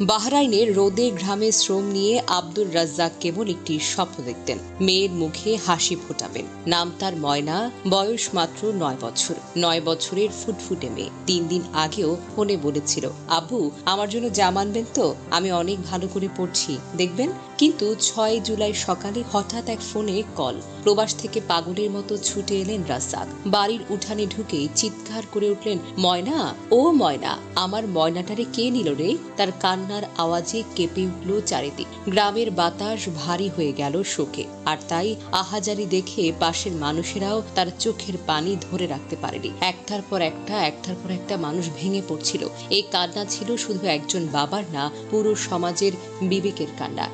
বাহরাইনে রোদে ঘামে শ্রম নিয়ে আব্দুর রাজ্জাক কেবল একটি স্বপ্ন দেখতেন, মেয়ের মুখে হাসি ফোটাবেন। নাম তার ময়না, বয়স মাত্র 9 বছর। 9 বছরের ফুটফুটে মেয়ে 3 দিন আগেও ফোনে বলেছিল, আব্বু আমার জন্য জামা আনবেন তো, আমি অনেক ভালো করে পড়ছি, দেখবেন। কিন্তু 6 জুলাই সকালে হঠাৎ এক ফোনে কল। প্রবাস থেকে পাগলের মতো ছুটে এলেন রাজ্জাক। বাড়ির উঠানে ঢুকেই চিৎকার করে উঠলেন, ময়না, ও ময়না, আমার ময়নাটারে কে নিল রে? তার কান্নার আওয়াজে কেঁপে উঠল চারিদিক। গ্রামের বাতাস ভারী হয়ে গেল শোকে। আর তাই আহাজারি দেখে পাশের মানুষেরাও তার চোখের পানি ধরে রাখতে পারেনি। একটার পর একটা মানুষ ভেঙে পড়ছিল। এই কান্না ছিল শুধু একজন বাবার না, পুরো সমাজের বিবেকের কান্না।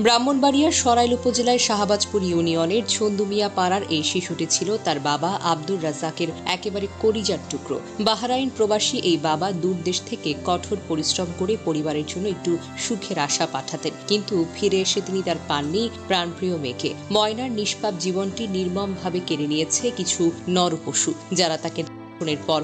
ব্রাহ্মণবাড়িয়ার সরাইল উপজেলার শাহবাজপুর ইউনিয়নের ছন্দুমিয়া পাড়ার এই শিশুটি ছিল তার বাবা আব্দুর রাজ্জাকের একেবারে কলিজার টুকরো। বাহরাইন প্রবাসী এই বাবা দূর দেশ থেকে কঠোর পরিশ্রম করে পরিবারের জন্য একটু সুখের আশা পাঠাতেন, কিন্তু ফিরে এসে তিনি তার পাননি প্রাণপ্রিয় মেয়েকে। ময়নার নিষ্পাপ জীবনটি নির্মমভাবে কেড়ে নিয়েছে কিছু নরপশু, যারা তাকে পর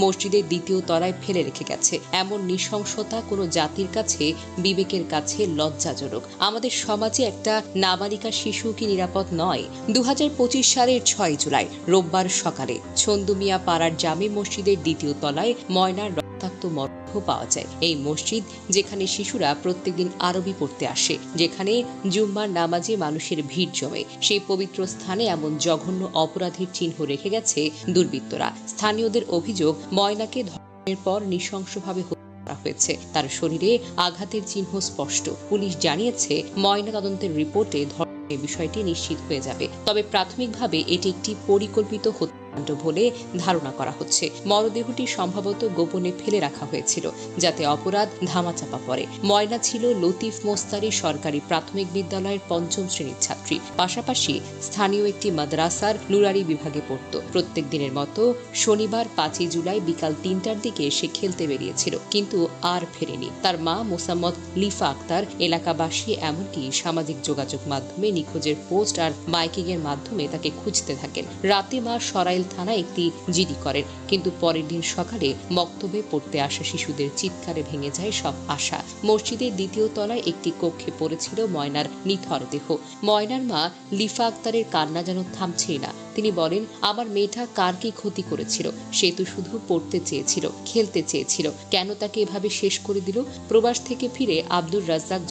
মসজিদের দ্বিতীয় তলায় ফেলে রেখে গেছে। এমন নৃশংসতা কোনো জাতির কাছে, বিবেকের কাছে লজ্জাজনক। আমাদের সমাজে একটা নাবালিকা শিশু কি নিরাপদ নয়? 2025 সালের 6 জুলাই রোববার সকালে ছন্দুমিয়া পাড়ার জামে মসজিদের দ্বিতীয় তলায় ময়নার রক্তাক্ত মরদেহ পাওয়া যায়। এই মসজিদ, যেখানে শিশুরা প্রত্যেকদিন আরবি পড়তে আসে, যেখানে জুম্মার নামাজে মানুষের ভিড় জমে, সেই পবিত্র স্থানে এমন জঘন্য অপরাধের চিহ্ন রেখে গেছে দুর্বৃত্তরা। স্থানীয়দের অভিযোগ, ময়নাকে ধর্ষণের পর নৃশংসভাবে হত্যা হয়েছে। তার শরীরে আঘাতের চিহ্ন স্পষ্ট। পুলিশ জানিয়েছে, ময়না তদন্তের রিপোর্টে ধর্ষণের বিষয়টি নিশ্চিত হয়ে যাবে। তবে প্রাথমিকভাবে এটি একটি পরিকল্পিত হত্যাকাণ্ড বলে ধারণা করা হচ্ছে। মরদেহটি সম্ভবত গোপনে ফেলে রাখা হয়েছিল, যাতে অপরাধ ধামাচাপা পড়ে। ময়না ছিল লতিফ মোস্তারি সরকারি প্রাথমিক বিদ্যালয়ের 5ম শ্রেণীর ছাত্রী। পাশাপাশি স্থানীয় একটি মাদ্রাসার নুরারি বিভাগে পড়ত। প্রত্যেক দিনের মতো শনিবার 5 জুলাই বিকাল 3টার দিকে সে খেলতে বেরিয়েছিল, কিন্তু আর ফেরেনি। তার মা মোসাম্মদ লিফা আক্তার, এলাকাবাসী, এমনকি সামাজিক যোগাযোগ মাধ্যমে নিখোঁজের পোস্ট আর মাইকিং এর মাধ্যমে তাকে খুঁজতে থাকেন। রাতে মা সরাইল থানায় একটি জিডি করেন, কিন্তু পরের দিন সকালে মক্তবে পড়তে আসা শিশুদের চিৎকারে ভেঙে যায় সব আশা। মসজিদের দ্বিতীয় তলায় একটি কক্ষে পড়েছিল ময়নার নিথর দেহ। ময়নার মা লিফা আক্তারের কান্না যেন থামছেই না। তিনি বলেন, আমার মেয়েটা কার কি ক্ষতি করেছিল? সে তো শুধু পড়তে চেয়েছিল, খেলতে চেয়েছিল, কেন তাকে এভাবে শেষ করে দিল? প্রবাস থেকে ফিরে আব্দুর রাজ্জাক